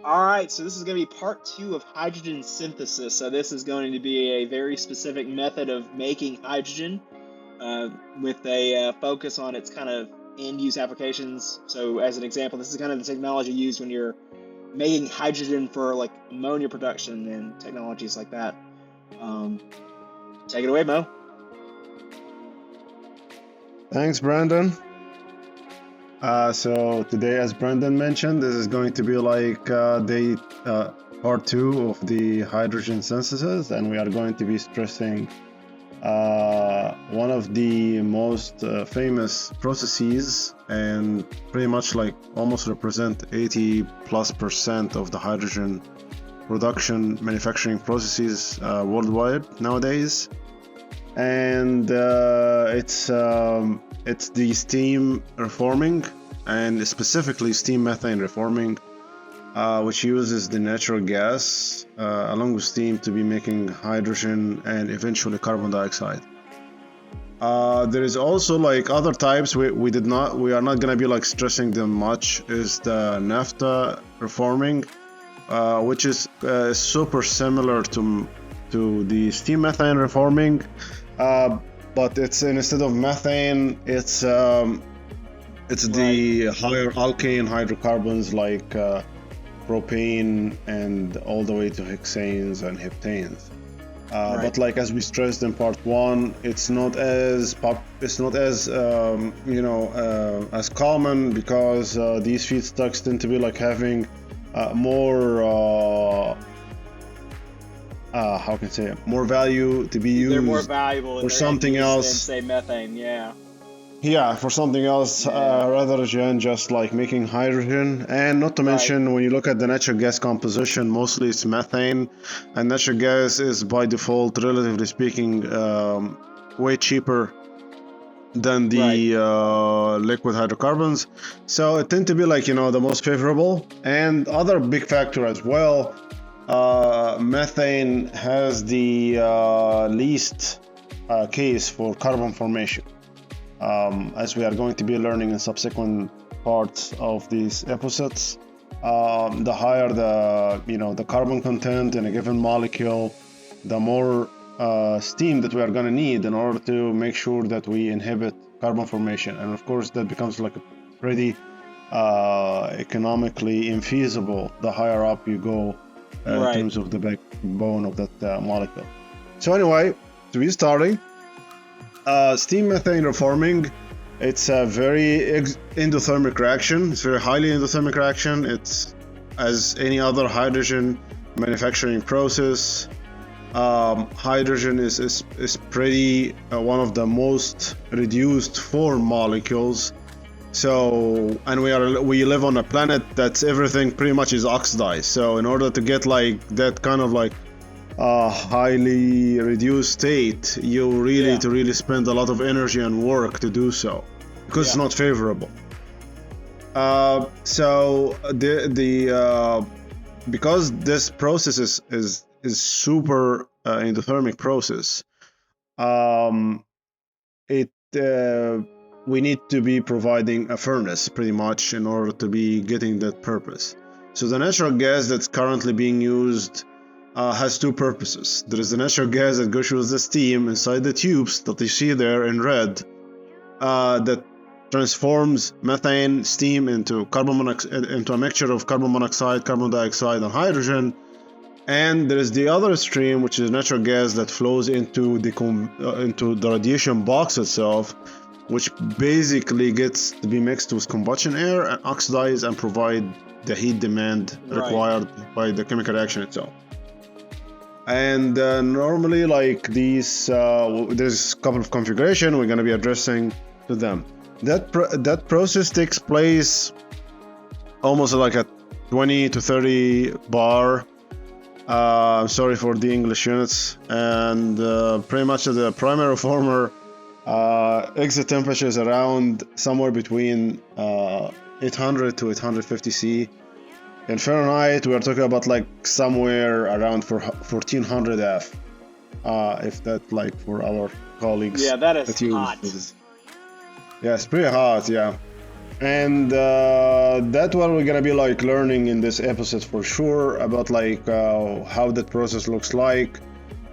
All right, so this is going to be part two of hydrogen synthesis. So this is going to be a very specific method of making hydrogen with a focus on its kind of end-use applications. So as an example, this is kind of the technology used when you're making hydrogen for like ammonia production and technologies like that. Um, Take it away, Mo. Thanks, Brandon. So today, as Brandon mentioned, this is going to be like day part two of the hydrogen synthesis, and we are going to be stressing one of the most famous processes, and pretty much like almost represent 80+% of the hydrogen production manufacturing processes worldwide nowadays. And it's the steam reforming, and specifically steam methane reforming, which uses the natural gas along with steam to be making hydrogen and eventually carbon dioxide. There is also like other types we are not gonna be like stressing them much, is the naphtha reforming, which is super similar to the steam methane reforming, but it's instead of methane, it's the higher alkane hydrocarbons like propane and all the way to hexanes and heptanes. But like as we stressed in part one, it's not as as common, because these feedstocks tend to be like having more how can I say it? More value to be used. They're more valuable for something else than say methane. Yeah. Yeah, for something else, rather than just like making hydrogen. And not to mention, when you look at the natural gas composition, mostly it's methane, and natural gas is by default, relatively speaking, way cheaper than the liquid hydrocarbons. So it tend to be like, the most favorable. And other big factor as well, methane has the least case for carbon formation. As we are going to be learning in subsequent parts of these episodes, the higher the carbon content in a given molecule, the more steam that we are going to need in order to make sure that we inhibit carbon formation. And of course, that becomes like a pretty economically infeasible the higher up you go in terms of the backbone of that molecule. So anyway, to be starting, steam methane reforming, it's a very endothermic reaction. It's a very highly endothermic reaction. It's as any other hydrogen manufacturing process. Hydrogen is pretty one of the most reduced form molecules. So, and we live on a planet that's everything pretty much is oxidized. So in order to get like that kind of like highly reduced state, you really spend a lot of energy and work to do so, because it's not favorable. So because this process is super endothermic process, we need to be providing a furnace pretty much in order to be getting that purpose. So the natural gas that's currently being used has two purposes. There is the natural gas that goes with the steam inside the tubes that you see there in red, that transforms methane steam into into a mixture of carbon monoxide, carbon dioxide, and hydrogen. And there is the other stream, which is natural gas that flows into the radiation box itself, which basically gets to be mixed with combustion air and oxidize and provide the heat demand required by the chemical reaction itself. And normally, like these, there's a couple of configuration we're going to be addressing to them. That process takes place almost like a 20 to 30 bar. Sorry for the English units. And pretty much the primary reformer exit temperature is around somewhere between 800 to 850 C. In Fahrenheit, we are talking about like somewhere around 1400 F. If that, like, for our colleagues. Yeah, that is hot. Yeah, it's pretty hot, yeah. And that's what we're gonna be like learning in this episode for sure about like how that process looks like,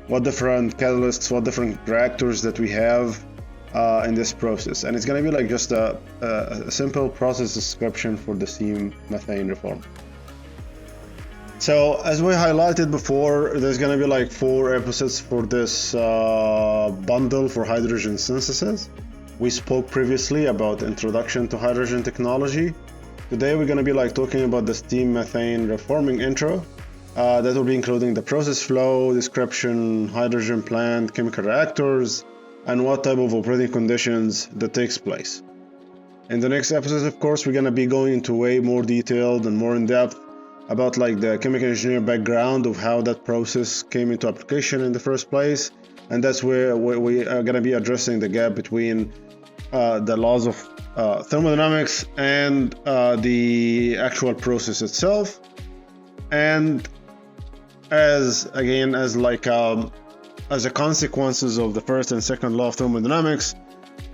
what different catalysts, what different reactors that we have in this process. And it's gonna be like just a simple process description for the steam methane reform. So as we highlighted before, there's gonna be like 4 episodes for this bundle for hydrogen synthesis. We spoke previously about introduction to hydrogen technology. Today we're going to be like talking about the steam methane reforming intro. That will be including the process flow, description, hydrogen plant, chemical reactors, and what type of operating conditions that takes place. In the next episode, of course, we're going to be going into way more detailed and more in depth about like the chemical engineer background of how that process came into application in the first place. And that's where we are going to be addressing the gap between the laws of thermodynamics and the actual process itself. And as a consequences of the first and second law of thermodynamics,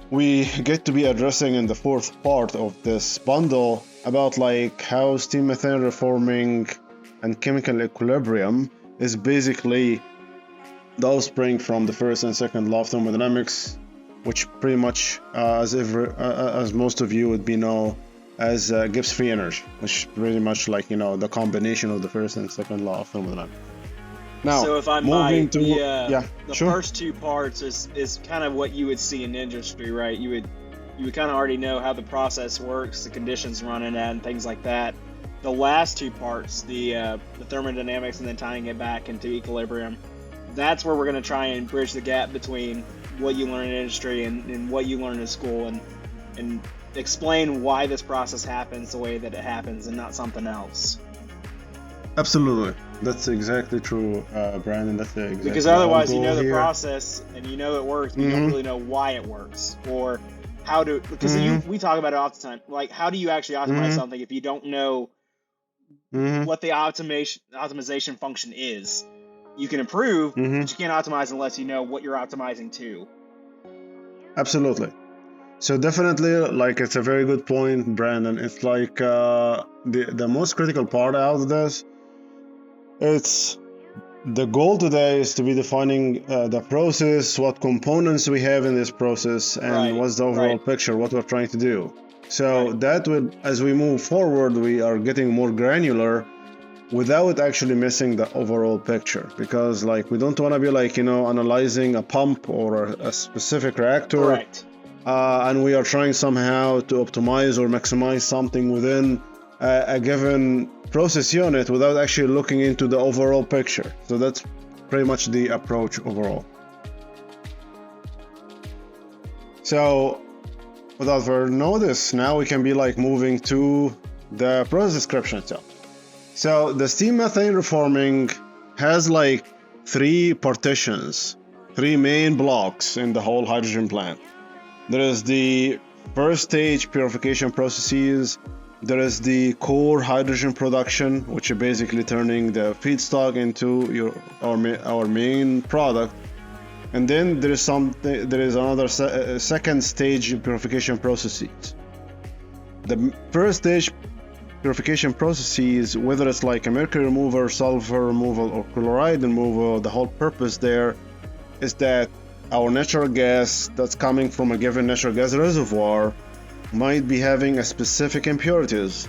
we get to be addressing in the 4th part of this bundle about like how steam methane reforming and chemical equilibrium is basically the offspring from the first and second law of thermodynamics, which pretty much, as most of you would be know, as Gibbs free energy, which is pretty much like the combination of the first and second law of thermodynamics. Now, so if I moving might, to the first 2 parts is kind of what you would see in industry, right? You would kind of already know how the process works, the conditions running at, and things like that. The last 2 parts, the thermodynamics, and then tying it back into equilibrium, that's where we're going to try and bridge the gap between what you learn in industry and what you learn in school, and explain why this process happens the way that it happens and not something else. Absolutely, that's exactly true, Brandon. That's exactly because otherwise you know the process and you know it works, but you don't really know why it works or how to. Because we talk about it all the time. Like, how do you actually optimize something if you don't know what the optimization function is? You can improve, but you can't optimize unless you know what you're optimizing to. Absolutely. So definitely, like, it's a very good point, Brandon. It's like the most critical part out of this. It's the goal today is to be defining the process, what components we have in this process, and what's the overall picture, what we're trying to do. So that will, as we move forward, we are getting more granular without actually missing the overall picture, because like we don't want to be like analyzing a pump or a specific reactor, and we are trying somehow to optimize or maximize something within a given process unit without actually looking into the overall picture. So that's pretty much the approach overall. So without further notice, now we can be like moving to the process description itself. So the steam methane reforming has like 3 partitions, 3 main blocks in the whole hydrogen plant. There is the first stage purification processes. There is the core hydrogen production, which is basically turning the feedstock into our main product. And then there is another second stage purification processes. The first stage purification processes, whether it's like a mercury removal, sulfur removal, or chloride removal, the whole purpose there is that our natural gas that's coming from a given natural gas reservoir might be having a specific impurities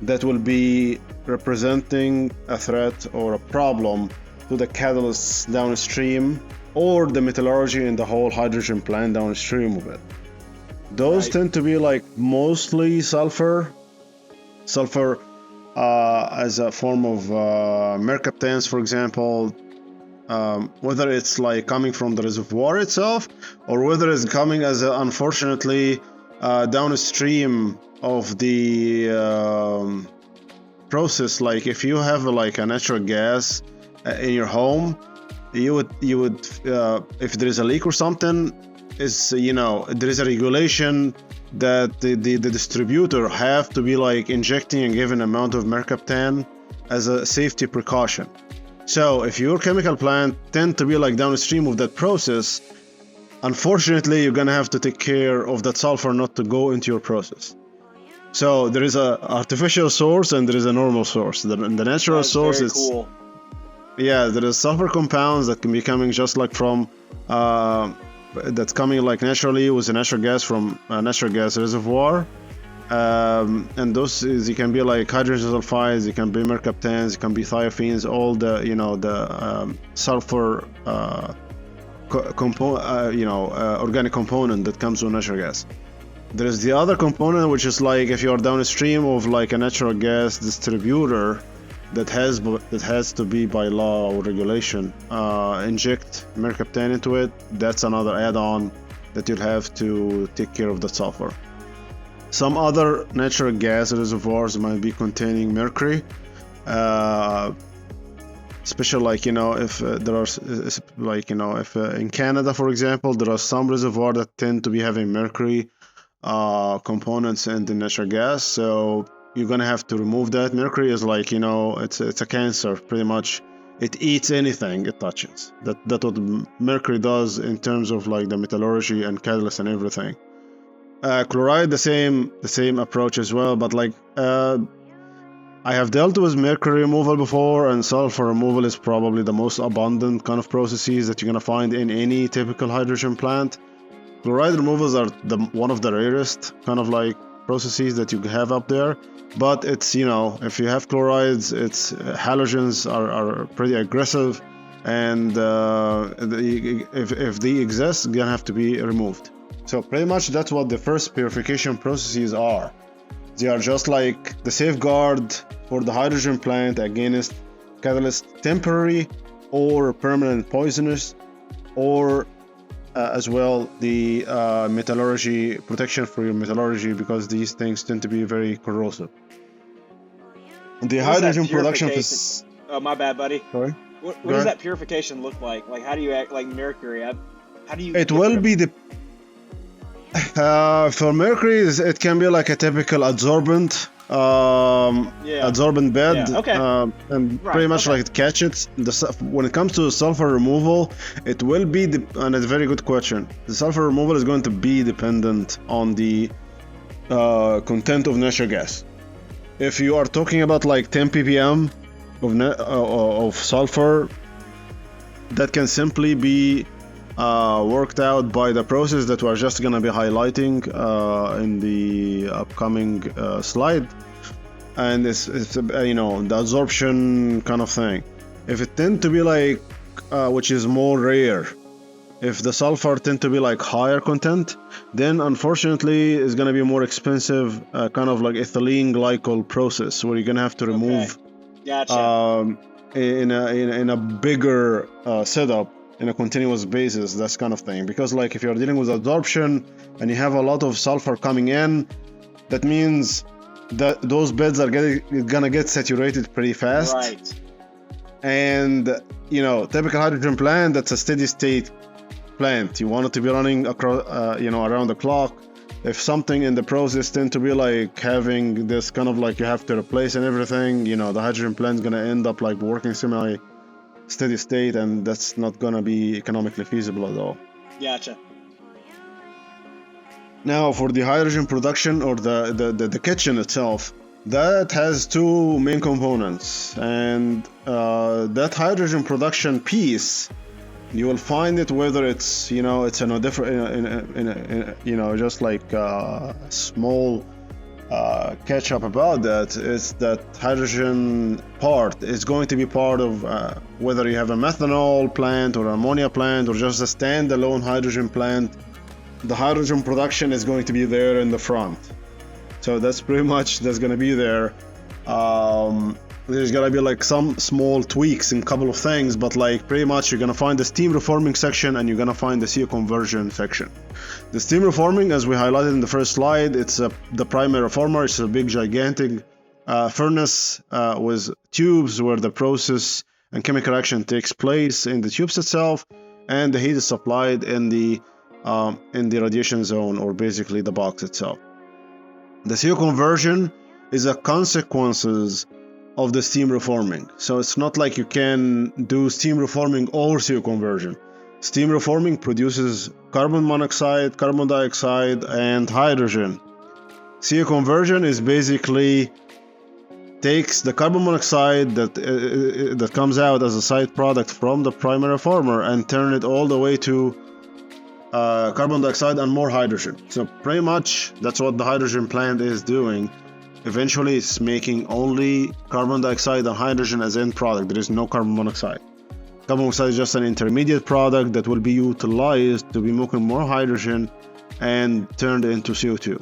that will be representing a threat or a problem to the catalysts downstream or the metallurgy in the whole hydrogen plant downstream of it. Those tend to be like mostly sulfur as a form of mercaptans, for example, whether it's like coming from the reservoir itself or whether it's coming as unfortunately downstream of the process. Like if you have like a natural gas in your home, you would if there is a leak or something, is there is a regulation that the distributor have to be like injecting a given amount of mercaptan as a safety precaution. So if your chemical plant tend to be like downstream of that process, unfortunately you're gonna have to take care of that sulfur not to go into your process. So there is a artificial source and there is a normal source. The natural That's source very is cool. yeah, there is sulfur compounds that can be coming just like from that's coming like naturally with a natural gas from a natural gas reservoir. And those you can be like hydrogen sulfides, it can be mercaptans, it can be thiophenes, all the the sulfur organic component that comes with natural gas. There's the other component, which is like if you're downstream of like a natural gas distributor that has to be by law or regulation inject mercaptan into it. That's another add-on that you'll have to take care of the sulfur. Some other natural gas reservoirs might be containing mercury, especially like if there are like if in Canada, for example, there are some reservoirs that tend to be having mercury components in the natural gas, so you're gonna have to remove that. Mercury is like it's a cancer pretty much. It eats anything it touches. That's what mercury does in terms of like the metallurgy and catalyst and everything. Chloride, the same approach as well, but like I have dealt with mercury removal before, and sulfur removal is probably the most abundant kind of processes that you're gonna find in any typical hydrogen plant. Chloride removals are one of the rarest kind of like processes that you have up there, but it's if you have chlorides, it's halogens are pretty aggressive, and if they exist, they're gonna have to be removed. So pretty much that's what the first purification processes are. They are just like the safeguard for the hydrogen plant against catalyst temporary or permanent poisonous, or as well the metallurgy protection for your metallurgy, because these things tend to be very corrosive. The hydrogen production Oh, my bad, buddy. Sorry? What does that purification look like? Like, how do you act like mercury? How do you? It will be the for mercury, it can be like a typical adsorbent bed, and pretty much like it catches. When it comes to sulfur removal, it will be and it's a very good question. The sulfur removal is going to be dependent on the content of natural gas. If you are talking about like 10 ppm of sulfur, that can simply be worked out by the process that we're just going to be highlighting in the upcoming slide, and it's the absorption kind of thing. If it tend to be like which is more rare, if the sulfur tend to be like higher content, then unfortunately it's going to be more expensive, kind of like ethylene glycol process, where you're going to have to remove in a bigger setup in a continuous basis, that kind of thing. Because like if you're dealing with absorption and you have a lot of sulfur coming in, that means that those beds are gonna get saturated pretty fast. Right. And typical hydrogen plant, that's a steady state plant. You want it to be running across around the clock. If something in the process tend to be like having this kind of like you have to replace and everything, the hydrogen plant is gonna end up like working semi steady state, and that's not gonna be economically feasible at all. Gotcha. Now for the hydrogen production, or the kitchen itself, that has two main components, and that hydrogen production piece, you will find it whether it's it's in a different just like a small catch up about that is that hydrogen part is going to be part of whether you have a methanol plant or ammonia plant or just a standalone hydrogen plant. The hydrogen production is going to be there in the front, so that's pretty much going to be there. There's gonna be like some small tweaks in a couple of things, but like pretty much you're gonna find the steam reforming section and you're gonna find the CO conversion section. The steam reforming, as we highlighted in the first slide, it's the primary reformer. It's a big gigantic furnace with tubes where the process and chemical reaction takes place in the tubes itself, and the heat is supplied in the radiation zone, or basically the box itself. The CO conversion is a consequences of the steam reforming. So it's not like you can do steam reforming or CO conversion. Steam reforming produces carbon monoxide, carbon dioxide, and hydrogen. CO conversion is basically takes the carbon monoxide that comes out as a side product from the primary reformer and turn it all the way to carbon dioxide and more hydrogen. So pretty much that's what the hydrogen plant is doing. Eventually it's making only carbon dioxide and hydrogen as end product. There is no carbon monoxide. Carbon monoxide is just an intermediate product that will be utilized to be making more hydrogen and turned into CO2.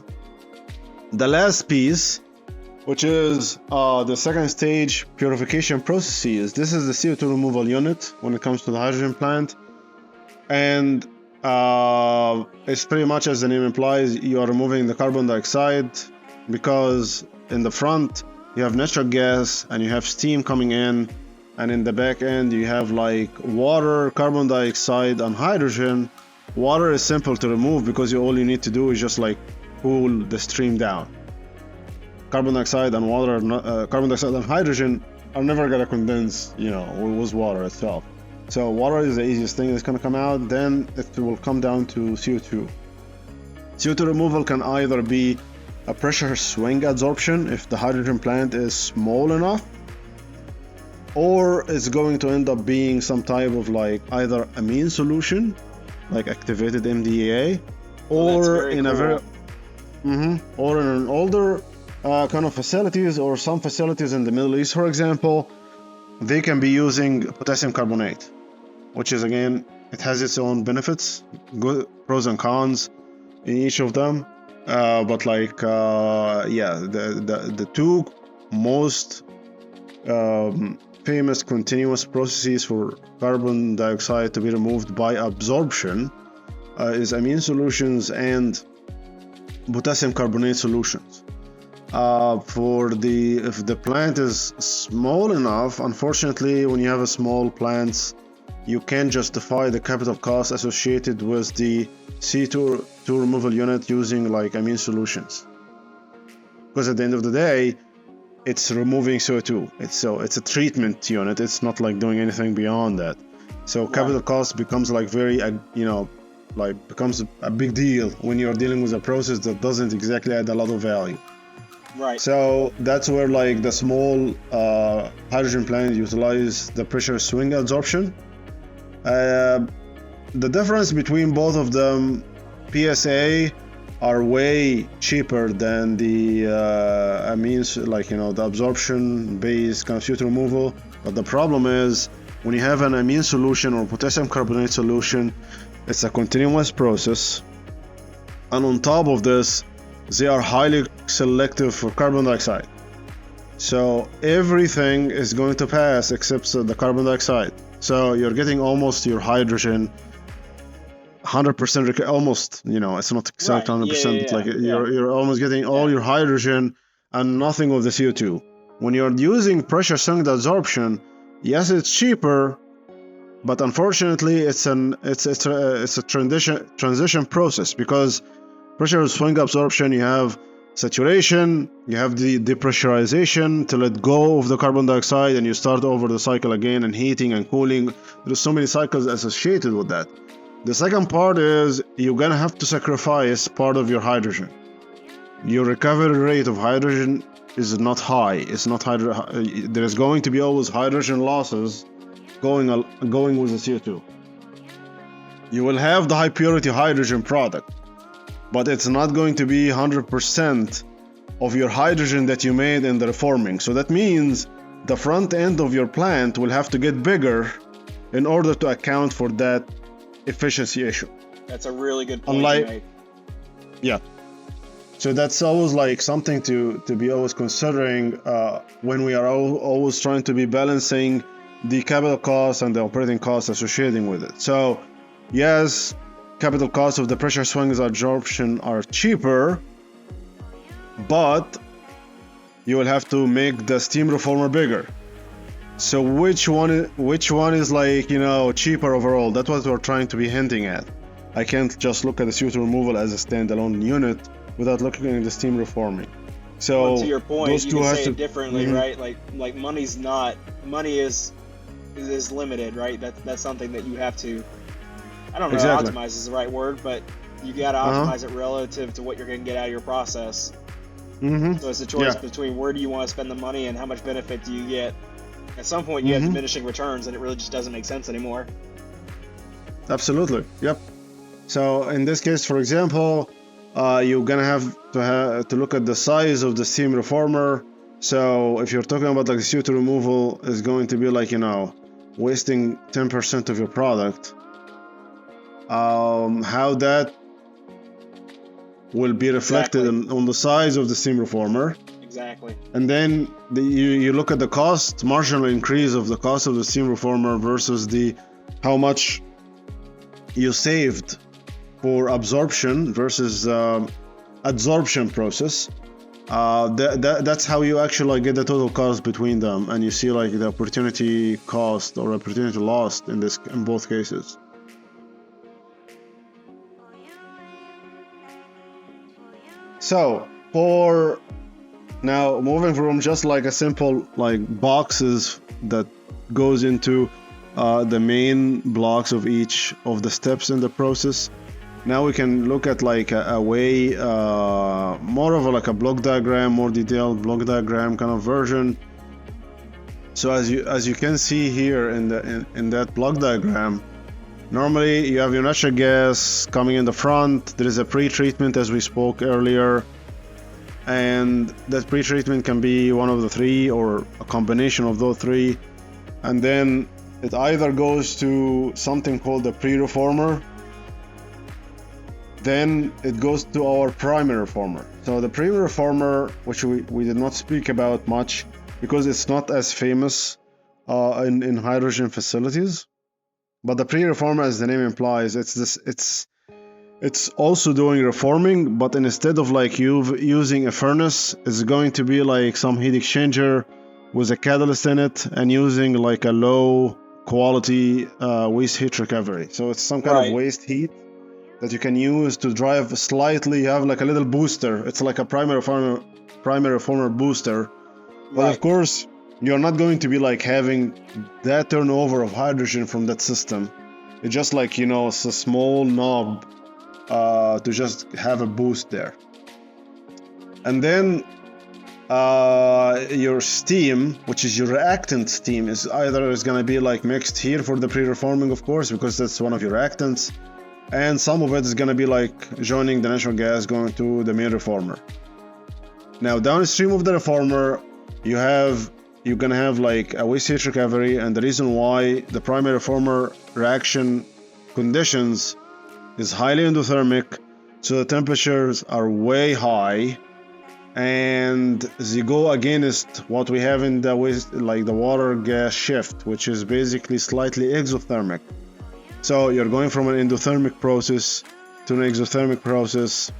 The last piece, which is the second stage purification processes. This is the CO2 removal unit when it comes to the hydrogen plant. And it's pretty much as the name implies, you are removing the carbon dioxide because in the front you have natural gas and you have steam coming in, and in the back end you have like water, carbon dioxide and hydrogen. Water is simple to remove because all you need to do is just like cool the stream down. Carbon dioxide and water, carbon dioxide and hydrogen are never gonna condense, with water itself. So water is the easiest thing that's gonna come out. Then it will come down to CO2. CO2 removal can either be a pressure swing adsorption if the hydrogen plant is small enough, or it's going to end up being some type of like either amine solution, like activated MDA, or in an older kind of facilities, or some facilities in the Middle East, for example, they can be using potassium carbonate, which is, again, it has its own benefits, good pros and cons in each of them. But like, the two most famous continuous processes for carbon dioxide to be removed by absorption is amine solutions and potassium carbonate solutions. If the plant is small enough, unfortunately, when you have a small plants, you can't justify the capital cost associated with the CO2 removal unit using like amine solutions, because at the end of the day, it's removing CO2. It's a treatment unit. It's not like doing anything beyond that. So capital cost becomes like becomes a big deal when you're dealing with a process that doesn't exactly add a lot of value. Right. So that's where like the small hydrogen plant utilize the pressure swing adsorption. The difference between both of them, PSA are way cheaper than the amines, the absorption based kind of CO2 removal. But the problem is when you have an amine solution or potassium carbonate solution, it's a continuous process, and on top of this, they are highly selective for carbon dioxide. So everything is going to pass except the carbon dioxide. So you're getting almost your hydrogen 100%, almost, it's not exact 100%, but you're almost getting all your hydrogen and nothing of the CO2. When you're using pressure swing adsorption, yes, it's cheaper, but unfortunately it's a transition process, because pressure swing absorption, you have saturation, you have the depressurization to let go of the carbon dioxide, and you start over the cycle again, and heating and cooling. There's so many cycles associated with that. The second part is you're gonna have to sacrifice part of your hydrogen. Your recovery rate of hydrogen is not high. It's not there is going to be always hydrogen losses going with the CO2. You will have the high purity hydrogen product, but it's not going to be 100% of your hydrogen that you made in the reforming. So that means the front end of your plant will have to get bigger in order to account for that efficiency issue. That's a really good point to make. Yeah. So that's always like something to be always considering when we are always trying to be balancing the capital costs and the operating costs associated with it. So yes, capital costs of the pressure swing adsorption are cheaper, but you will have to make the steam reformer bigger. So which one is like, cheaper overall? That's what we're trying to be hinting at. I can't just look at the CO2 removal as a standalone unit without looking at the steam reforming. So to your point, those you two can has say to, it differently, right? Like money is limited, right? That's something that you have to, I don't know, exactly. optimize is the right word, but you got to optimize it relative to what you're going to get out of your process. Mm-hmm. So it's a choice Yeah. between where do you want to spend the money and how much benefit do you get. At some point, you have Mm-hmm. diminishing returns, and it really just doesn't make sense anymore. Absolutely. Yep. So in this case, for example, you're gonna have to look at the size of the steam reformer. So if you're talking about like CO2 removal is going to be like, wasting 10% of your product, how that will be reflected Exactly. on the size of the steam reformer. Exactly. And then you look at the cost, marginal increase of the cost of the steam reformer versus the how much you saved for absorption versus adsorption process. That's how you actually like, get the total cost between them, and you see like the opportunity cost or opportunity lost in both cases. So for now, moving from just like a simple like boxes that goes into the main blocks of each of the steps in the process. Now we can look at like a way more of like a block diagram, more detailed block diagram kind of version. So as you can see here in that block diagram, normally you have your natural gas coming in the front. There is a pre-treatment as we spoke earlier, and that pre-treatment can be one of the three or a combination of those three, and then it either goes to something called the pre-reformer, then it goes to our primary reformer. So the primary reformer, which we did not speak about much because it's not as famous in hydrogen facilities, but the pre-reformer, as the name implies, it's also doing reforming, but instead of like you using a furnace, it's going to be like some heat exchanger with a catalyst in it and using like a low quality waste heat recovery. So it's some kind of waste heat that you can use to drive slightly. You have like a little booster. It's like a primary reformer booster. But of course, you're not going to be like having that turnover of hydrogen from that system. It's just like, it's a small knob to just have a boost there. And then your steam, which is your reactant steam, is going to be like mixed here for the pre-reforming, of course, because that's one of your reactants. And some of it is going to be like joining the natural gas going to the main reformer. Now downstream of the reformer, you're going to have like a waste heat recovery, and the reason why the primary reformer reaction conditions is highly endothermic, so the temperatures are way high, and they go against what we have in the waste, like the water gas shift, which is basically slightly exothermic. So you're going from an endothermic process to an exothermic process.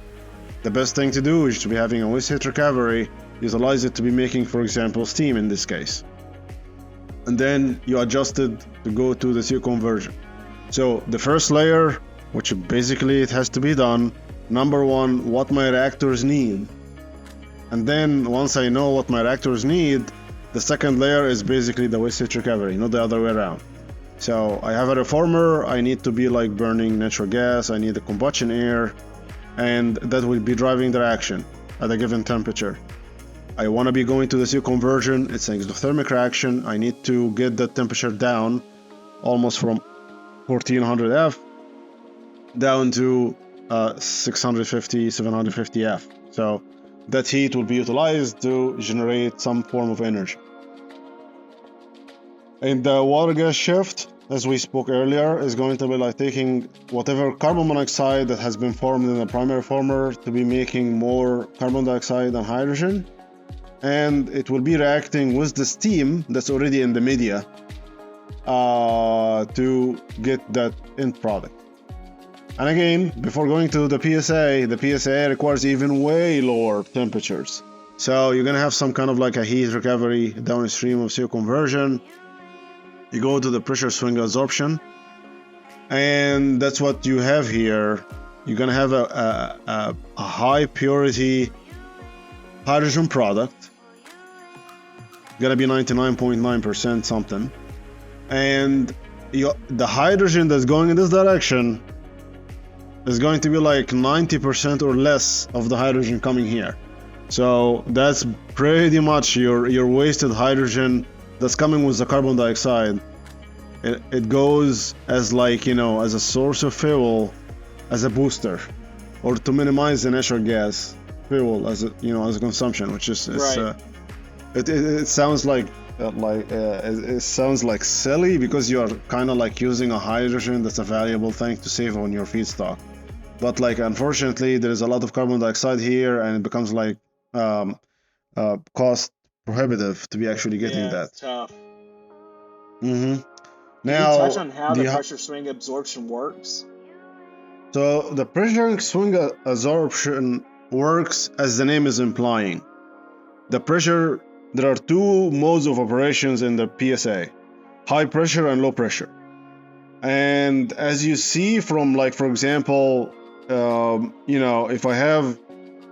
The best thing to do is to be having a waste heat recovery, utilize it to be making, for example, steam in this case. And then you adjust it to go to the CO conversion. So the first layer, which basically it has to be done, number one, what my reactors need. And then once I know what my reactors need, the second layer is basically the waste heat recovery, not the other way around. So I have a reformer, I need to be like burning natural gas, I need the combustion air, and that will be driving the reaction at a given temperature. I want to be going to the CO conversion, it's an exothermic reaction, I need to get that temperature down almost from 1400 F down to 650, 750 F. So that heat will be utilized to generate some form of energy. And the water gas shift, as we spoke earlier, is going to be like taking whatever carbon monoxide that has been formed in the primary reformer to be making more carbon dioxide and hydrogen. And it will be reacting with the steam that's already in the media to get that end product. And again, before going to the PSA requires even way lower temperatures. So you're gonna have some kind of like a heat recovery downstream of CO conversion. You go to the pressure swing adsorption, and that's what you have here. You're gonna have a high purity hydrogen product, gonna be 99.9% something, and the hydrogen that's going in this direction is going to be like 90% or less of the hydrogen coming here. So that's pretty much your wasted hydrogen that's coming with the carbon dioxide. It goes as like, as a source of fuel, as a booster, or to minimize the natural gas fuel as a consumption, which is Right. it sounds like it sounds like silly because you are kind of like using a hydrogen that's a valuable thing to save on your feedstock. But like unfortunately, there is a lot of carbon dioxide here, and it becomes like cost prohibitive to be actually getting Yeah, that. it's tough. Mm-hmm. Can you touch Now on how the pressure swing absorption works? so the pressure swing absorption works as the name is implying. The pressure, there are two modes of operations in the PSA: high pressure and low pressure. And as you see from, like, for example, if I have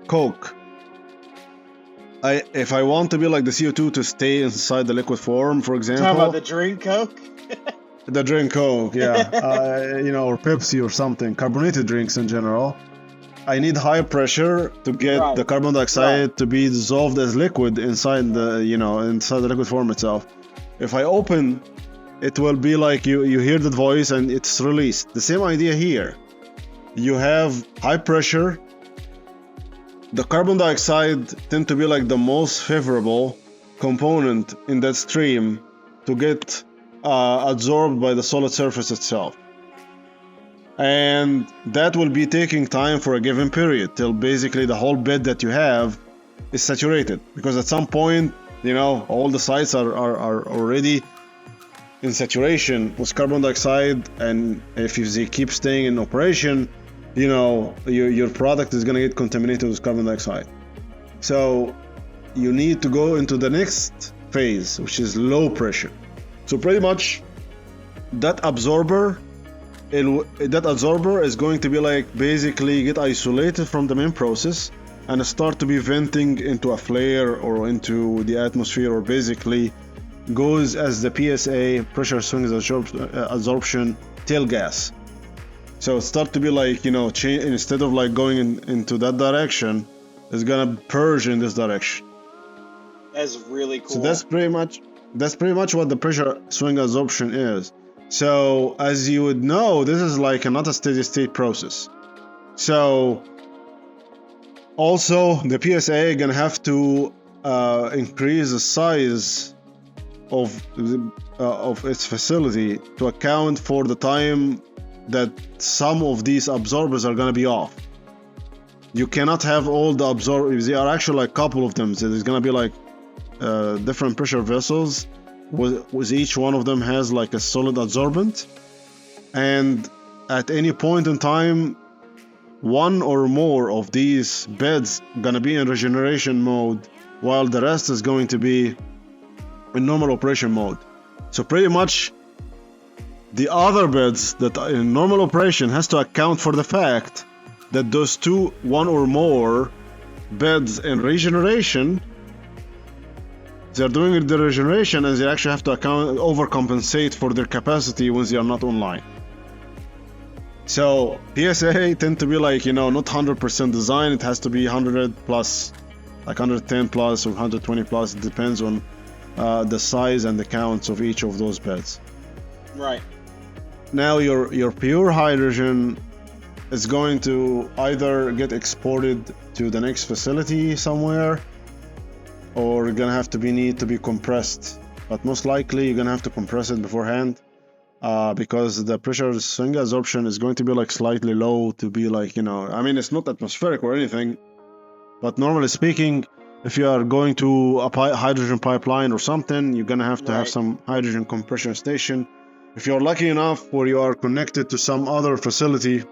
Coke, if I want to be like the CO2 to stay inside the liquid form, for Talking about the example, drink Coke? the drink Coke, yeah, or Pepsi or something, carbonated drinks in general, I need high pressure to get Right. the carbon dioxide Right. to be dissolved as liquid inside inside the liquid form itself. If I open, it will be like you hear the voice and it's released. The same idea here. You have high pressure. The carbon dioxide tend to be like the most favorable component in that stream to get absorbed by the solid surface itself. And that will be taking time for a given period till basically the whole bed that you have is saturated, because at some point, all the sites are already in saturation with carbon dioxide, and if they keep staying in operation, your product is going to get contaminated with carbon dioxide. So you need to go into the next phase, which is low pressure. So pretty much that absorber is going to be like basically get isolated from the main process and start to be venting into a flare or into the atmosphere, or basically goes as the PSA, pressure swing absorption tail gas. So it start to be like, instead of like going into that direction, it's gonna purge in this direction. That's really cool. So that's pretty much what the pressure swing absorption is. So as you would know, this is like not a steady state process. So also the PSA gonna have to increase the size of its facility to account for the time that some of these absorbers are gonna be off. You cannot have all the absorbers. There are actually like a couple of them. So there's gonna be like different pressure vessels. With each one of them has like a solid adsorbent, and at any point in time, one or more of these beds gonna be in regeneration mode, while the rest is going to be in normal operation mode. So pretty much the other beds that are in normal operation has to account for the fact that those one or more beds in regeneration, they're doing the regeneration, and they actually have to overcompensate for their capacity when they are not online. So PSA tend to be like, not 100% design. It has to be 100 plus, like 110 plus or 120 plus. It depends on the size and the counts of each of those beds. Right. Now your pure hydrogen is going to either get exported to the next facility somewhere, or gonna have to need to be compressed. But most likely you're gonna have to compress it beforehand, because the pressure swing absorption is going to be like slightly low to be like, it's not atmospheric or anything, but normally speaking, if you are going to a hydrogen pipeline or something, you're gonna have to have some hydrogen compression station. If you're lucky enough where you are connected to some other facility,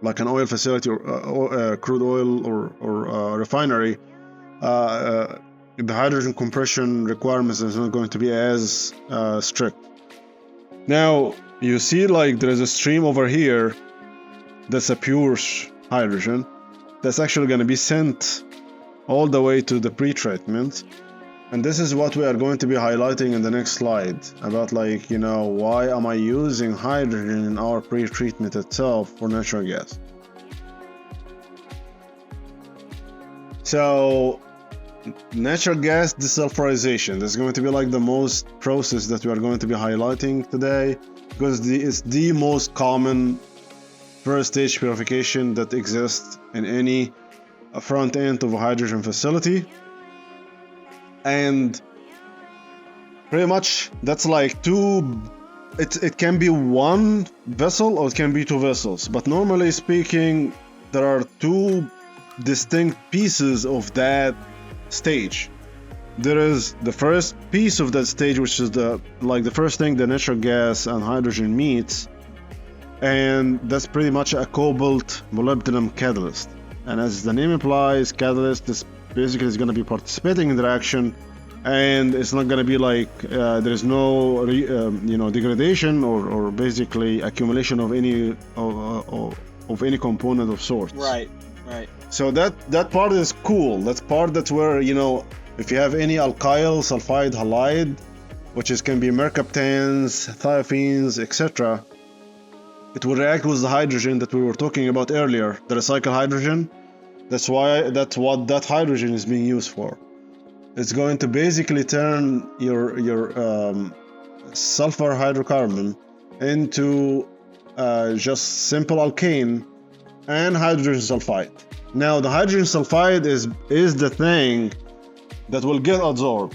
like an oil facility or crude oil or refinery, the hydrogen compression requirements is not going to be as strict. Now you see like there is a stream over here that's a pure hydrogen that's actually going to be sent all the way to the pre-treatment, and this is what we are going to be highlighting in the next slide about like, why am I using hydrogen in our pre-treatment itself for natural gas. So natural gas desulfurization, that's going to be like the most process that we are going to be highlighting today, because it's the most common first stage purification that exists in any front end of a hydrogen facility. And pretty much that's like it can be one vessel or it can be two vessels, but normally speaking there are two distinct pieces of that stage. There is the first piece of that stage, which is the first thing the natural gas and hydrogen meets, and that's pretty much a cobalt molybdenum catalyst. And as the name implies, catalyst is basically is going to be participating in the reaction, and it's not going to be like there is no degradation or basically accumulation of any component of sorts. Right. So that part is cool. That's where, if you have any alkyl sulfide halide, which can be mercaptans, thiophenes, etc., it will react with the hydrogen that we were talking about earlier, the recycled hydrogen. That's what that hydrogen is being used for. It's going to basically turn your sulfur hydrocarbon into just simple alkane and hydrogen sulfide. Now the hydrogen sulfide is the thing that will get absorbed,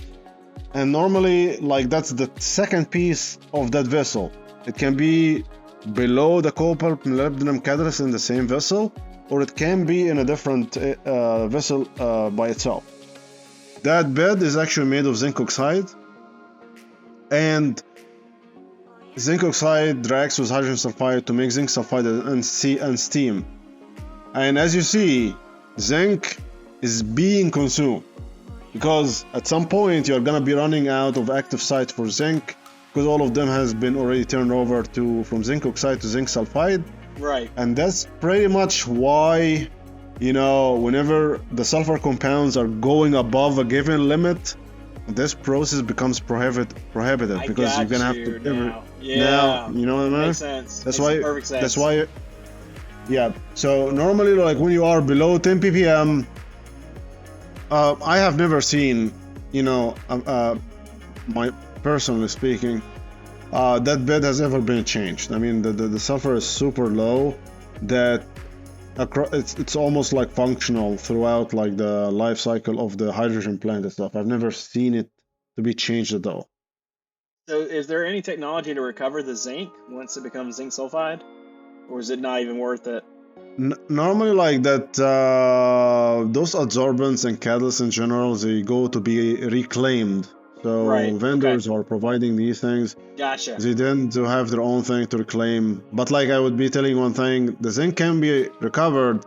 and normally that's the second piece of that vessel. It can be below the cobalt molybdenum catalyst in the same vessel, or it can be in a different vessel by itself. That bed is actually made of zinc oxide, and zinc oxide reacts with hydrogen sulfide to make zinc sulfide and steam. And as you see, zinc is being consumed, because at some point you're gonna be running out of active sites for zinc, because all of them has been already turned over from zinc oxide to zinc sulfide. Right. And that's pretty much why, whenever the sulfur compounds are going above a given limit, this process becomes prohibitive, because you're gonna have to now, you know what I mean? Makes sense. That's Makes why. perfect sense. That's why. Yeah. So normally, when you are below 10 ppm, I have never seen, my personally speaking, that bed has ever been changed. I mean, the sulfur is super low that it's almost like functional throughout the life cycle of the hydrogen plant and stuff. I've never seen it to be changed at all. So is there any technology to recover the zinc once it becomes zinc sulfide? Or is it not even worth it? Normally those adsorbents and catalysts in general, they go to be reclaimed. So vendors are providing these things. Gotcha. They tend to have their own thing to reclaim. But I would be telling one thing, the zinc can be recovered,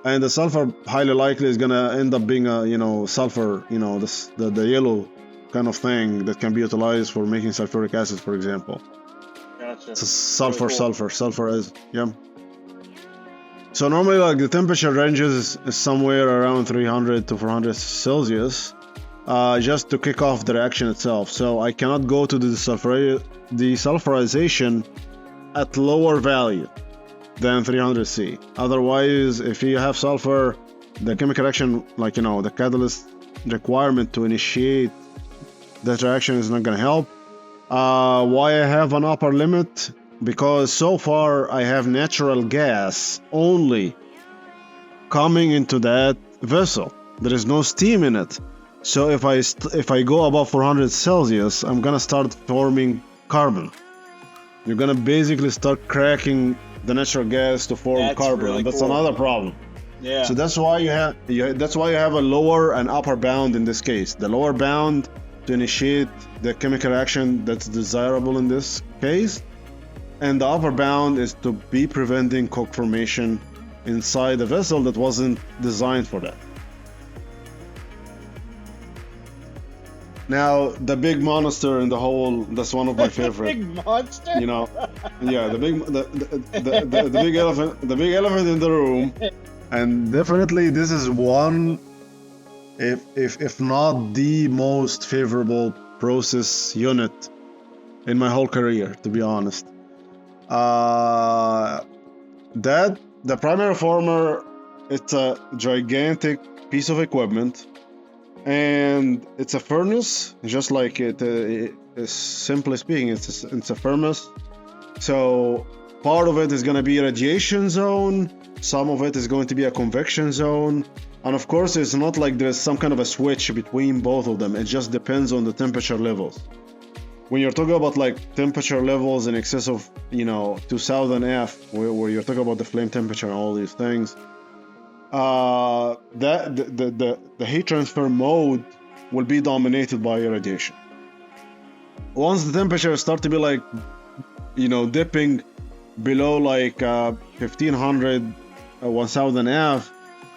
and the sulfur highly likely is gonna end up being a sulfur, the yellow kind of thing that can be utilized for making sulfuric acid, for example. Gotcha. So sulfur is, yeah. So normally the temperature ranges is somewhere around 300 to 400 Celsius. Just to kick off the reaction itself. So I cannot go to the desulfurization at lower value than 300 C. Otherwise, if you have sulfur, the chemical reaction, the catalyst requirement to initiate that reaction is not going to help. Why I have an upper limit? Because so far I have natural gas only coming into that vessel. There is no steam in it. So if I go above 400 Celsius, I'm gonna start forming carbon. You're gonna basically start cracking the natural gas to form carbon. Really that's cool. Another problem. Yeah. So that's why you have a lower and upper bound in this case. The lower bound to initiate the chemical reaction that's desirable in this case, and the upper bound is to be preventing coke formation inside a vessel that wasn't designed for that. Now, the big monster in the whole, that's one of my favorite. Big monster? Yeah, the big elephant in the room. And definitely this is one, if not the most favorable process unit in my whole career, to be honest. The primary former, it's a gigantic piece of equipment, and it's a furnace, just like simply speaking, it's a furnace. So part of it is going to be a radiation zone, some of it is going to be a convection zone, and of course it's not like there's some kind of a switch between both of them. It just depends on the temperature levels. When you're talking about like temperature levels in excess of 2000 F, where you're talking about the flame temperature and all these things, that the heat transfer mode will be dominated by irradiation. Once the temperature start to be like dipping below like 1500 1000 F,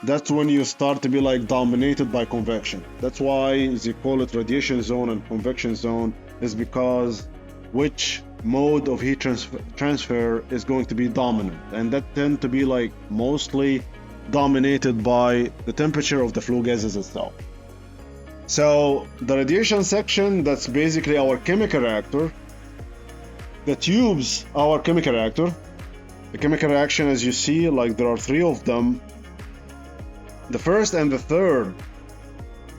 that's when you start to be like dominated by convection. That's why they call it radiation zone and convection zone, is because which mode of heat transfer is going to be dominant, and that tend to be like mostly dominated by the temperature of the flue gases itself. So the radiation section, that's basically our chemical reactor. The tubes, our chemical reactor. The chemical reaction, as you see, like there are three of them. The first and the third,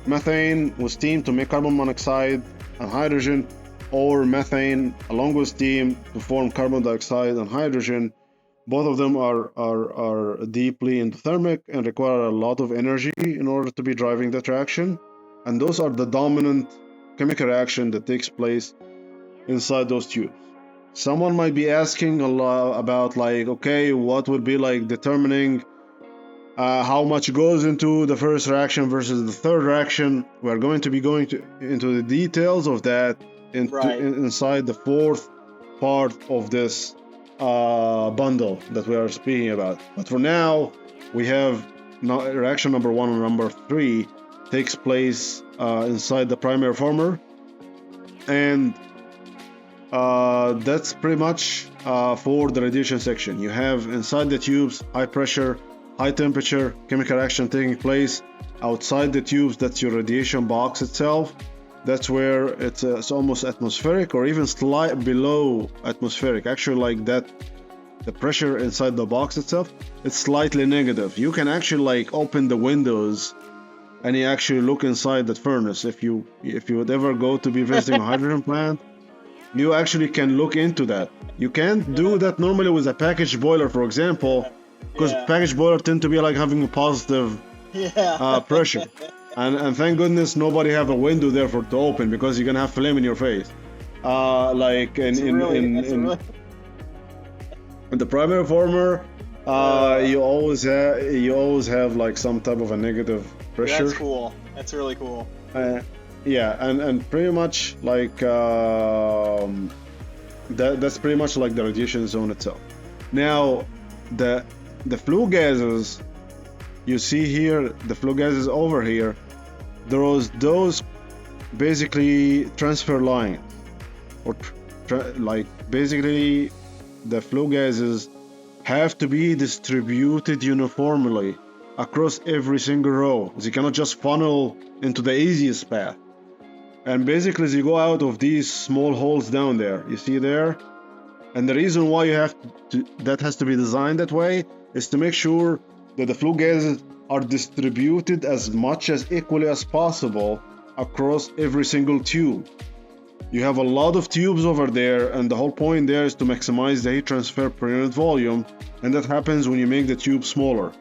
methane with steam to make carbon monoxide and hydrogen, or methane along with steam to form carbon dioxide and hydrogen. Both of them are deeply endothermic and require a lot of energy in order to be driving that reaction. And those are the dominant chemical reaction that takes place inside those tubes. Someone might be asking a lot about like, okay, what would be like determining how much goes into the first reaction versus the third reaction. We're going to be going into the details of that inside the fourth part of this bundle that we are speaking about. But for now, we have reaction number 1 and number 3 takes place inside the primary former, and that's pretty much for the radiation section. You have inside the tubes high pressure, high temperature chemical reaction taking place. Outside the tubes, that's your radiation box itself. That's where it's almost atmospheric or even slight below atmospheric. Actually, like that, the pressure inside the box itself, it's slightly negative. You can actually like open the windows and you actually look inside that furnace. If you would ever go to be visiting a hydrogen plant, you actually can look into that. You can't do that normally with a packaged boiler, for example, because packaged boiler tend to be like having a positive pressure. And thank goodness nobody have a window there for to open, because you're gonna have flame in your face. Like in the primary former, you always have like some type of a negative pressure. That's cool. That's really cool. And pretty much like that's pretty much like the radiation zone itself. Now the flue gases, you see here, the flue gases over here, those basically transfer lines, or like basically the flue gases have to be distributed uniformly across every single row. They cannot just funnel into the easiest path. And basically they go out of these small holes down there, you see there? And the reason why that has to be designed that way is to make sure that the flue gases are distributed as much as equally as possible across every single tube. You have a lot of tubes over there, and the whole point there is to maximize the heat transfer per unit volume, and that happens when you make the tube smaller.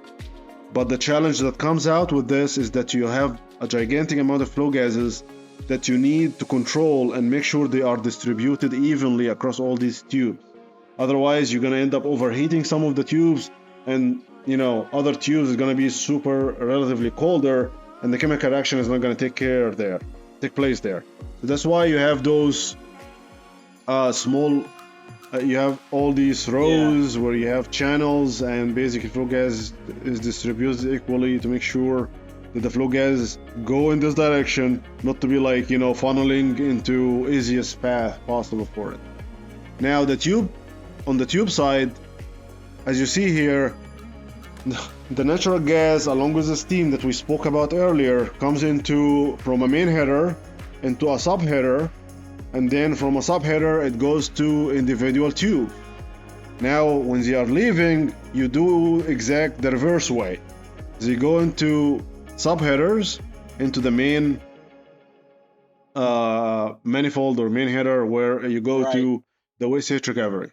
But the challenge that comes out with this is that you have a gigantic amount of flue gases that you need to control and make sure they are distributed evenly across all these tubes. Otherwise, you're going to end up overheating some of the tubes, and other tubes is going to be super relatively colder, and the chemical reaction is not going to take place there. So that's why you have those small you have all these rows where you have channels, and basically flue gas is distributed equally to make sure that the flue gas go in this direction, not to be like funneling into easiest path possible for it. Now on the tube side, as you see here, the natural gas along with the steam that we spoke about earlier comes from a main header into a subheader, and then from a subheader it goes to individual tubes. Now when they are leaving, you do exact the reverse way. They go into subheaders into the main manifold or main header where you go Right. to the waste heat recovery.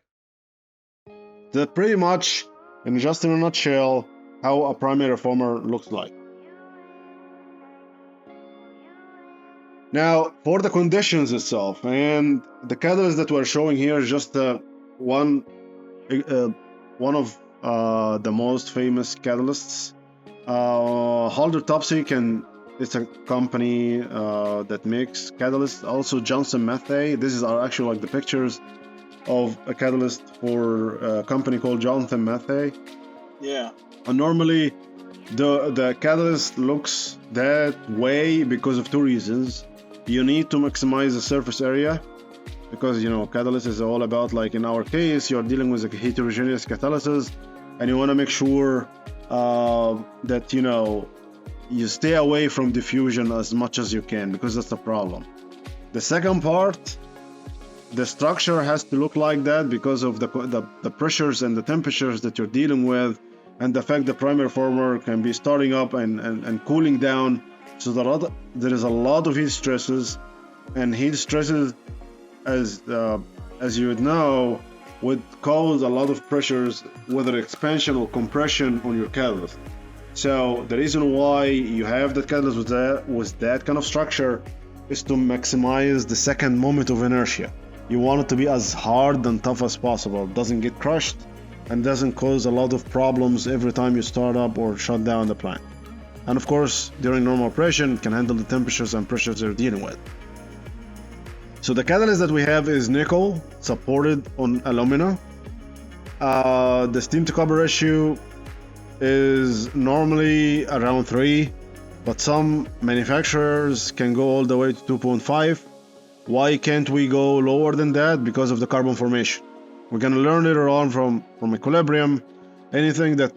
That's pretty much, and just in a nutshell, how a primary reformer looks like. Now, for the conditions itself, and the catalyst that we're showing here is just one of the most famous catalysts. Halder Topsy it's a company that makes catalysts. Also, Johnson Methane. This is actually like the pictures of a catalyst for a company called Johnson Methane. Yeah. And normally, the catalyst looks that way because of two reasons. You need to maximize the surface area, because catalyst is all about, like in our case, you're dealing with a heterogeneous catalysis, and you want to make sure that you stay away from diffusion as much as you can, because that's the problem. The second part, the structure has to look like that because of the pressures and the temperatures that you're dealing with, and the fact the primary reformer can be starting up and cooling down. So there is a lot of heat stresses, and heat stresses, as you would know, would cause a lot of pressures, whether expansion or compression, on your catalyst. So the reason why you have that catalyst with that kind of structure is to maximize the second moment of inertia. You want it to be as hard and tough as possible, doesn't get crushed, and doesn't cause a lot of problems every time you start up or shut down the plant. And of course, during normal operation, it can handle the temperatures and pressures you're dealing with. So the catalyst that we have is nickel, supported on alumina. The steam to copper ratio is normally around 3, but some manufacturers can go all the way to 2.5. Why can't we go lower than that? Because of the carbon formation. We're going to learn later on from equilibrium, anything that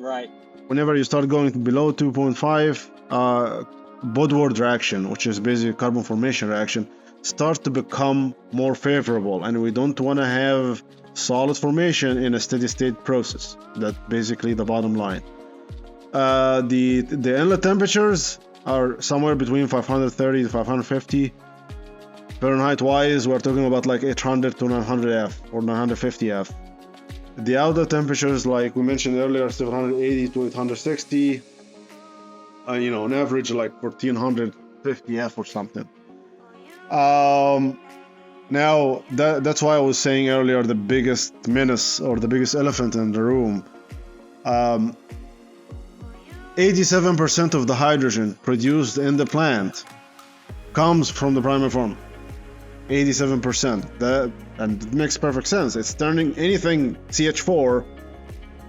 whenever you start going below 2.5, Woodward reaction, which is basically carbon formation reaction, start to become more favorable, and we don't want to have solid formation in a steady state process. That's basically the bottom line. The inlet temperatures are somewhere between 530 to 550 Fahrenheit wise. We're talking about like 800 to 900 F or 950 F. The outlet temperatures, like we mentioned earlier, 780 to 860. On average like 1450 F or something. Now that's why I was saying earlier, the biggest menace or the biggest elephant in the room. 87% of the hydrogen produced in the plant comes from the primary form. 87%. And it makes perfect sense. It's turning anything CH4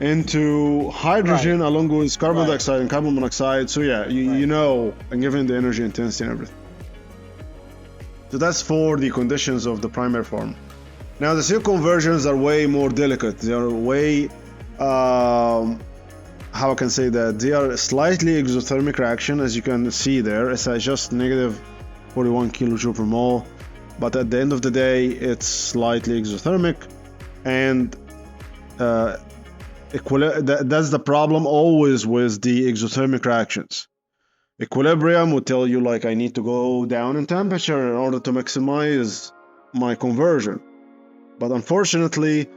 into hydrogen along with carbon dioxide and carbon monoxide. So yeah, and given the energy intensity and everything. So that's for the conditions of the primary form. Now the CO conversions are way more delicate. They are way, how I can say that, they are slightly exothermic reaction, as you can see there. It's just negative 41 kilojoule per mole. But at the end of the day, it's slightly exothermic, and that's the problem always with the exothermic reactions. Equilibrium would tell you, like, I need to go down in temperature in order to maximize my conversion. But unfortunately,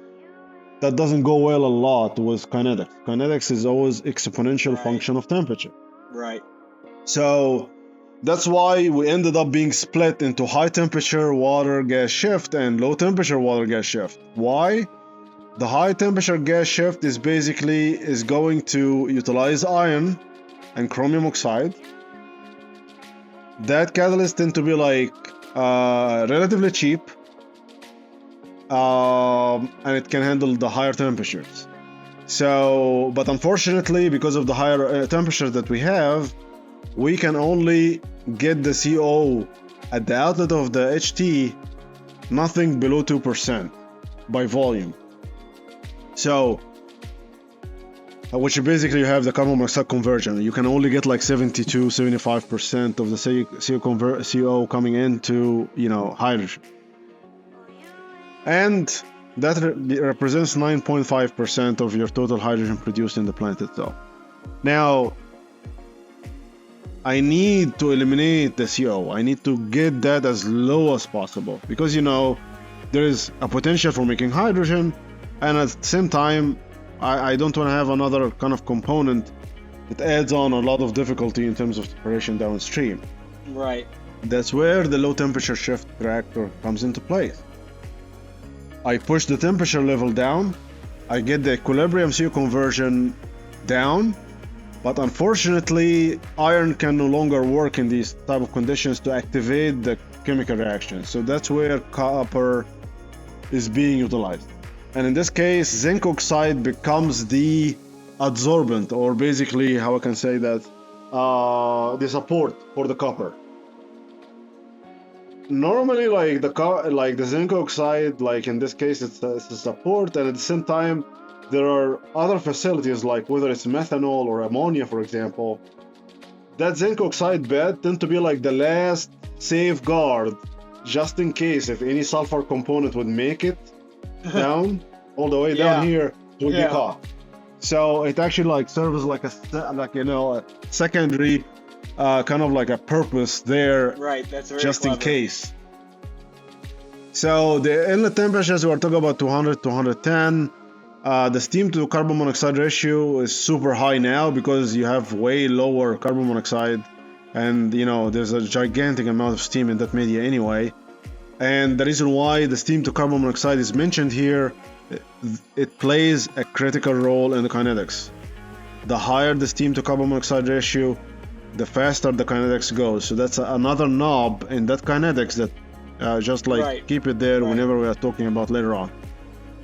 that doesn't go well a lot with kinetics. Kinetics is always exponential function of temperature. Right. So that's why we ended up being split into high temperature water gas shift and low temperature water gas shift. Why? The high temperature gas shift is going to utilize iron and chromium oxide. That catalyst tend to be like relatively cheap, and it can handle the higher temperatures. So, but unfortunately, because of the higher temperatures that we have, we can only get the CO at the outlet of the HT nothing below 2% by volume. So, which basically you have the carbon monoxide conversion. You can only get like 72-75% of the CO coming into hydrogen, and that represents 9.5% of your total hydrogen produced in the plant itself. Now, I need to eliminate the CO. I need to get that as low as possible because, there is a potential for making hydrogen, and at the same time, I don't want to have another kind of component that adds on a lot of difficulty in terms of separation downstream. Right. That's where the low temperature shift reactor comes into place. I push the temperature level down, I get the equilibrium CO conversion down, but unfortunately iron can no longer work in these type of conditions to activate the chemical reaction. So that's where copper is being utilized. And in this case, zinc oxide becomes the adsorbent, or basically, how I can say that, the support for the copper. Normally, like the zinc oxide, like in this case, it's a support, and at the same time, there are other facilities, like whether it's methanol or ammonia, for example. That zinc oxide bed tend to be like the last safeguard, just in case if any sulfur component would make it down all the way down here, it would be caught. So it actually like serves like a secondary kind of like a purpose there, right? That's very just clever. In case. So the inlet temperatures, we are talking about 200 to 110. The steam to carbon monoxide ratio is super high now because you have way lower carbon monoxide, and there's a gigantic amount of steam in that media anyway. And the reason why the steam to carbon monoxide is mentioned here, it plays a critical role in the kinetics. The higher the steam to carbon monoxide ratio, the faster the kinetics goes. So that's another knob in that kinetics that just like right. keep it there whenever we are talking about later on.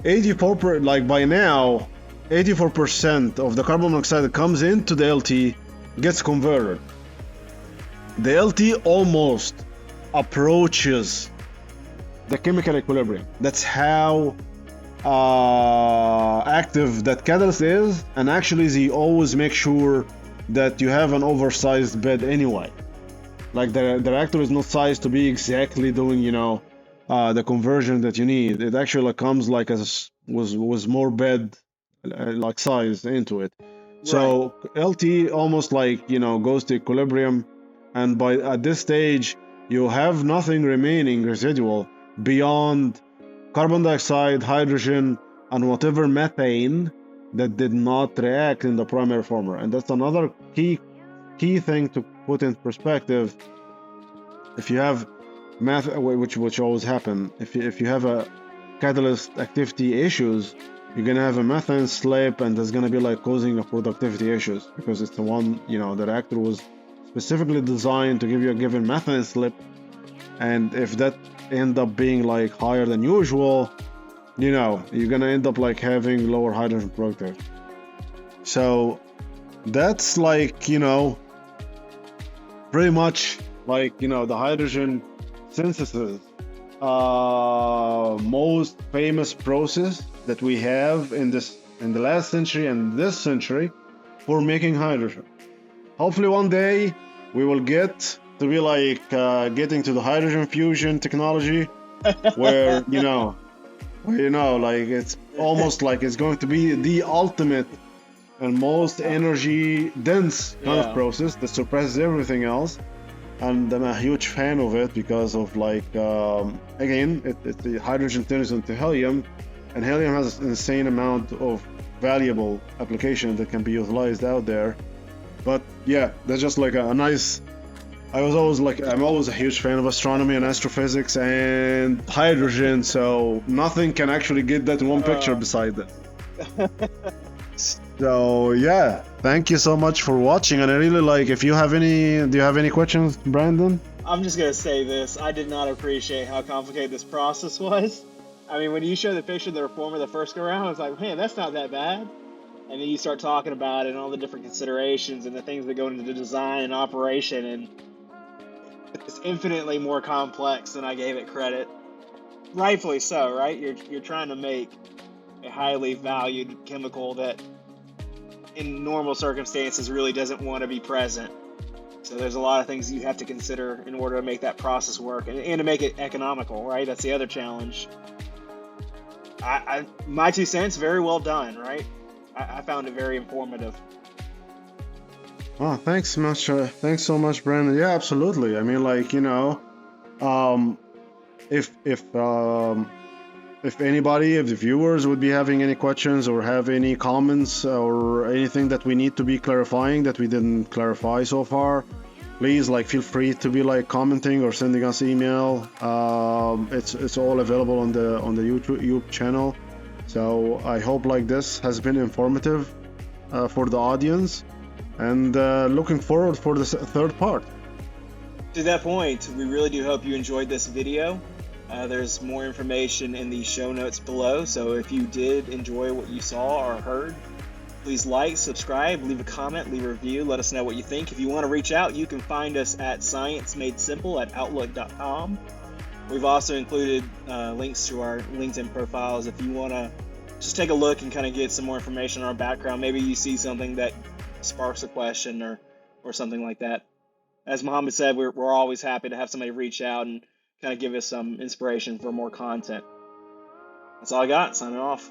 84%, like by now, 84% of the carbon monoxide that comes into the LT gets converted. The LT almost approaches the chemical equilibrium. That's how active that catalyst is, and actually they always make sure that you have an oversized bed anyway. Like the reactor is not sized to be exactly doing the conversion that you need. It actually comes like as was more bed like size into it. So LT almost like goes to equilibrium, and by at this stage you have nothing remaining residual beyond carbon dioxide, hydrogen, and whatever methane that did not react in the primary former. And that's another key thing to put in perspective. If you have which always happen, if you have a catalyst activity issues, you're gonna have a methane slip, and that's gonna be like causing a productivity issues because it's the one the reactor was specifically designed to give you a given methane slip, and if that end up being like higher than usual, you're gonna end up like having lower hydrogen productivity. So that's like pretty much like the hydrogen synthesis most famous process that we have in the last century and this century for making hydrogen. Hopefully one day we will get to be like getting to the hydrogen fusion technology where like it's almost like it's going to be the ultimate and most energy dense kind of process that surpasses everything else. And I'm a huge fan of it because of like again it's the hydrogen turns into helium, and helium has an insane amount of valuable application that can be utilized out there. But yeah, that's just like a nice. I'm always a huge fan of astronomy and astrophysics and hydrogen, so nothing can actually get that in one picture beside that. So yeah, thank you so much for watching, and I really like do you have any questions, Brandon? I'm just gonna say this, I did not appreciate how complicated this process was. I mean, when you show the picture of the reformer the first go around, I was like, man, that's not that bad. And then you start talking about it and all the different considerations and the things that go into the design and operation, and it's infinitely more complex than I gave it credit. Rightfully so, right? You're trying to make a highly valued chemical that in normal circumstances really doesn't want to be present. So there's a lot of things you have to consider in order to make that process work and to make it economical, right? That's the other challenge. My 2 cents, very well done, right? I found it very informative. Oh, thanks much. Thanks so much, Brandon. Yeah, absolutely. I mean, like, um, if if um, if anybody, if the viewers would be having any questions or have any comments or anything that we need to be clarifying that we didn't clarify so far, please like feel free to be like commenting or sending us email. It's all available on the YouTube channel. So I hope like this has been informative for the audience, and looking forward for the third part. To that point, we really do hope you enjoyed this video. There's more information in the show notes below, so if you did enjoy what you saw or heard, please like, subscribe, leave a comment, leave a review, let us know what you think. If you want to reach out, you can find us at sciencemadesimple@outlook.com. We've also included links to our LinkedIn profiles if you want to just take a look and kind of get some more information on our background. Maybe you see something that sparks a question or something like that. As Muhammad said, we're always happy to have somebody reach out and kind of give us some inspiration for more content. That's all I got. Signing off.